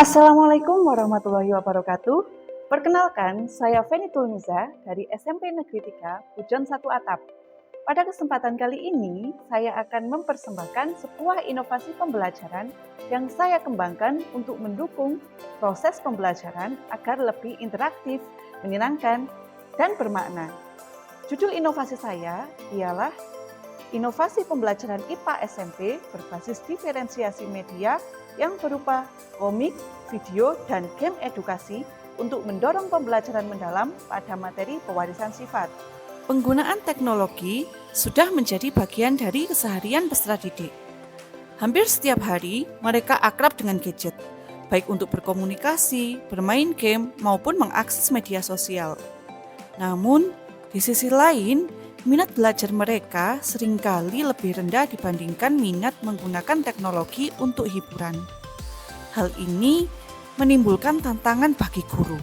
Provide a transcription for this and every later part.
Assalamualaikum warahmatullahi wabarakatuh. Perkenalkan, saya Feni Tulmiza dari SMP Negeri 3, Pujon 1 Atap. Pada kesempatan kali ini, saya akan mempersembahkan sebuah inovasi pembelajaran yang saya kembangkan untuk mendukung proses pembelajaran agar lebih interaktif, menyenangkan, dan bermakna. Judul inovasi saya ialah Inovasi Pembelajaran IPA SMP berbasis diferensiasi media yang berupa komik, video, dan game edukasi untuk mendorong pembelajaran mendalam pada materi pewarisan sifat. Penggunaan teknologi sudah menjadi bagian dari keseharian peserta didik. Hampir setiap hari mereka akrab dengan gadget, baik untuk berkomunikasi, bermain game, maupun mengakses media sosial. Namun, di sisi lain, minat belajar mereka seringkali lebih rendah dibandingkan minat menggunakan teknologi untuk hiburan. Hal ini menimbulkan tantangan bagi guru,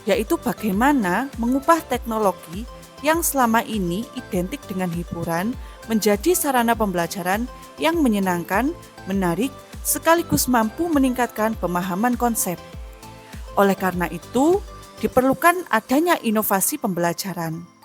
yaitu bagaimana mengubah teknologi yang selama ini identik dengan hiburan menjadi sarana pembelajaran yang menyenangkan, menarik, sekaligus mampu meningkatkan pemahaman konsep. Oleh karena itu, diperlukan adanya inovasi pembelajaran.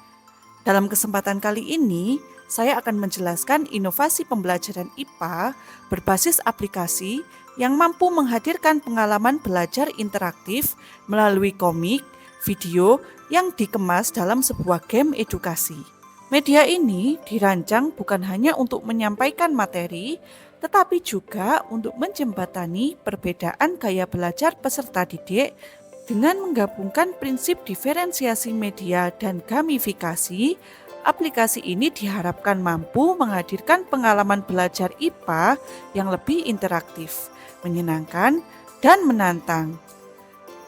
Dalam kesempatan kali ini, saya akan menjelaskan inovasi pembelajaran IPA berbasis aplikasi yang mampu menghadirkan pengalaman belajar interaktif melalui komik, video yang dikemas dalam sebuah game edukasi. Media ini dirancang bukan hanya untuk menyampaikan materi, tetapi juga untuk menjembatani perbedaan gaya belajar peserta didik. Dengan menggabungkan prinsip diferensiasi media dan gamifikasi, aplikasi ini diharapkan mampu menghadirkan pengalaman belajar IPA yang lebih interaktif, menyenangkan, dan menantang.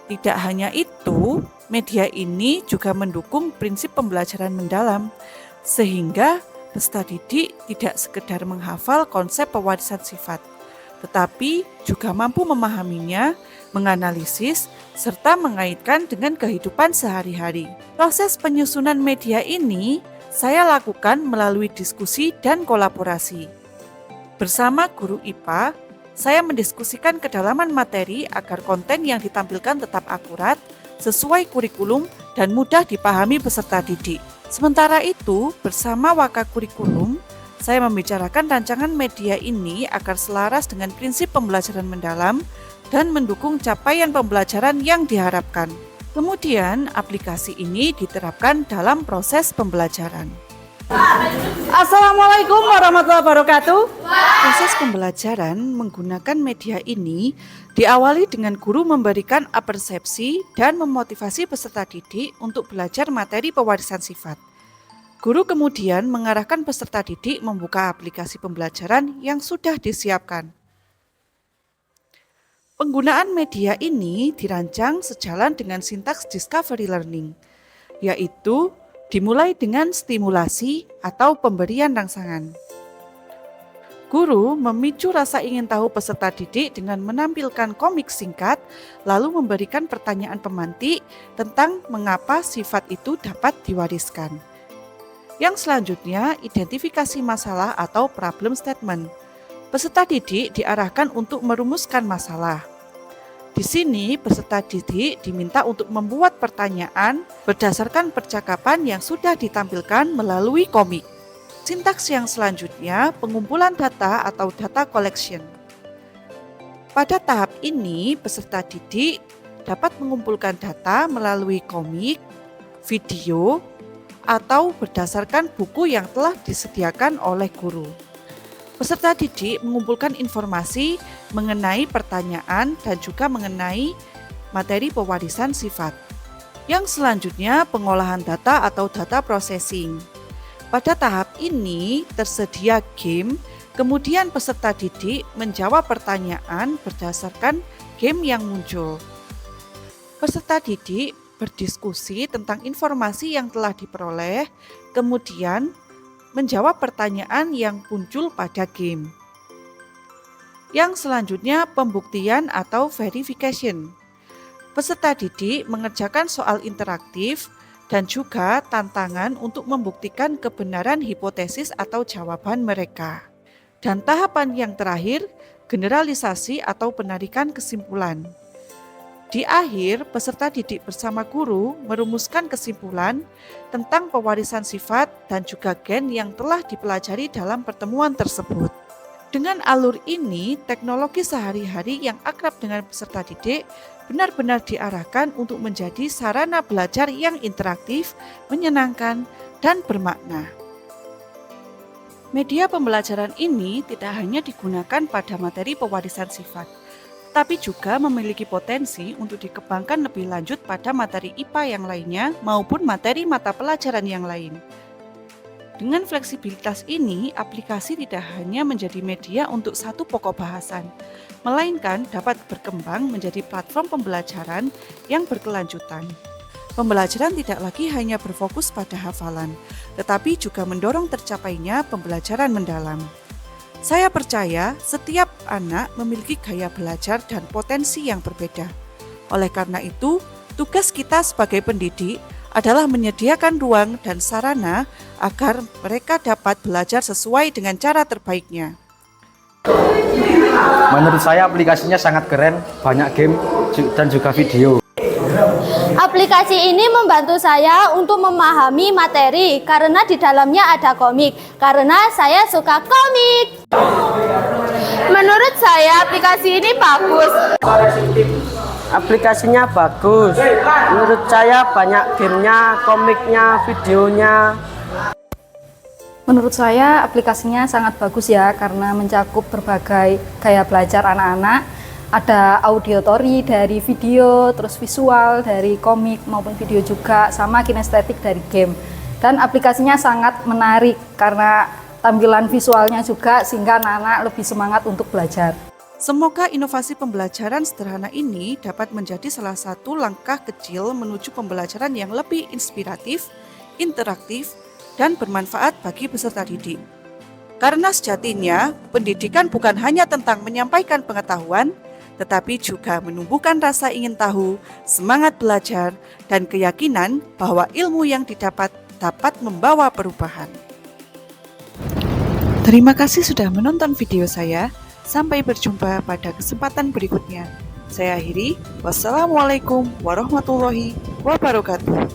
Tidak hanya itu, media ini juga mendukung prinsip pembelajaran mendalam, sehingga peserta didik tidak sekedar menghafal konsep pewarisan sifat, tetapi juga mampu memahaminya, menganalisis, serta mengaitkan dengan kehidupan sehari-hari. Proses penyusunan media ini saya lakukan melalui diskusi dan kolaborasi. Bersama guru IPA, saya mendiskusikan kedalaman materi agar konten yang ditampilkan tetap akurat, sesuai kurikulum, dan mudah dipahami peserta didik. Sementara itu, bersama Waka Kurikulum, saya membicarakan rancangan media ini agar selaras dengan prinsip pembelajaran mendalam dan mendukung capaian pembelajaran yang diharapkan. Kemudian, aplikasi ini diterapkan dalam proses pembelajaran. Assalamualaikum warahmatullahi wabarakatuh. Proses pembelajaran menggunakan media ini diawali dengan guru memberikan persepsi dan memotivasi peserta didik untuk belajar materi pewarisan sifat. Guru kemudian mengarahkan peserta didik membuka aplikasi pembelajaran yang sudah disiapkan. Penggunaan media ini dirancang sejalan dengan sintaks discovery learning, yaitu dimulai dengan stimulasi atau pemberian rangsangan. Guru memicu rasa ingin tahu peserta didik dengan menampilkan komik singkat, lalu memberikan pertanyaan pemantik tentang mengapa sifat itu dapat diwariskan. Yang selanjutnya, identifikasi masalah atau problem statement. Peserta didik diarahkan untuk merumuskan masalah. Di sini, peserta didik diminta untuk membuat pertanyaan berdasarkan percakapan yang sudah ditampilkan melalui komik. Sintaks yang selanjutnya, pengumpulan data atau data collection. Pada tahap ini, peserta didik dapat mengumpulkan data melalui komik, video, atau berdasarkan buku yang telah disediakan oleh guru. Peserta didik mengumpulkan informasi mengenai pertanyaan dan juga mengenai materi pewarisan sifat. Yang selanjutnya, pengolahan data atau data processing. Pada tahap ini tersedia game, kemudian peserta didik menjawab pertanyaan berdasarkan game yang muncul. Peserta didik berdiskusi tentang informasi yang telah diperoleh, kemudian menjawab pertanyaan yang muncul pada game. Yang selanjutnya, pembuktian atau verification. Peserta didik mengerjakan soal interaktif dan juga tantangan untuk membuktikan kebenaran hipotesis atau jawaban mereka. Dan tahapan yang terakhir, generalisasi atau penarikan kesimpulan. Di akhir, peserta didik bersama guru merumuskan kesimpulan tentang pewarisan sifat dan juga gen yang telah dipelajari dalam pertemuan tersebut. Dengan alur ini, teknologi sehari-hari yang akrab dengan peserta didik benar-benar diarahkan untuk menjadi sarana belajar yang interaktif, menyenangkan, dan bermakna. Media pembelajaran ini tidak hanya digunakan pada materi pewarisan sifat, tapi juga memiliki potensi untuk dikembangkan lebih lanjut pada materi IPA yang lainnya maupun materi mata pelajaran yang lain. Dengan fleksibilitas ini, aplikasi tidak hanya menjadi media untuk satu pokok bahasan, melainkan dapat berkembang menjadi platform pembelajaran yang berkelanjutan. Pembelajaran tidak lagi hanya berfokus pada hafalan, tetapi juga mendorong tercapainya pembelajaran mendalam. Saya percaya setiap anak memiliki gaya belajar dan potensi yang berbeda. Oleh karena itu, tugas kita sebagai pendidik adalah menyediakan ruang dan sarana agar mereka dapat belajar sesuai dengan cara terbaiknya. Menurut saya aplikasinya sangat keren, banyak game dan juga video. Aplikasi ini membantu saya untuk memahami materi karena di dalamnya ada komik, karena saya suka komik. Menurut saya aplikasi ini bagus. Aplikasinya bagus. Menurut saya banyak gamenya, komiknya, videonya. Menurut saya aplikasinya sangat bagus ya, karena mencakup berbagai gaya belajar anak-anak. Ada audiotori dari video, terus visual dari komik maupun video juga, sama kinestetik dari game. Dan aplikasinya sangat menarik karena tampilan visualnya juga, sehingga anak-anak lebih semangat untuk belajar. Semoga inovasi pembelajaran sederhana ini dapat menjadi salah satu langkah kecil menuju pembelajaran yang lebih inspiratif, interaktif, dan bermanfaat bagi peserta didik. Karena sejatinya, pendidikan bukan hanya tentang menyampaikan pengetahuan, tetapi juga menumbuhkan rasa ingin tahu, semangat belajar, dan keyakinan bahwa ilmu yang didapat dapat membawa perubahan. Terima kasih sudah menonton video saya. Sampai berjumpa pada kesempatan berikutnya. Saya akhiri. Wassalamualaikum warahmatullahi wabarakatuh.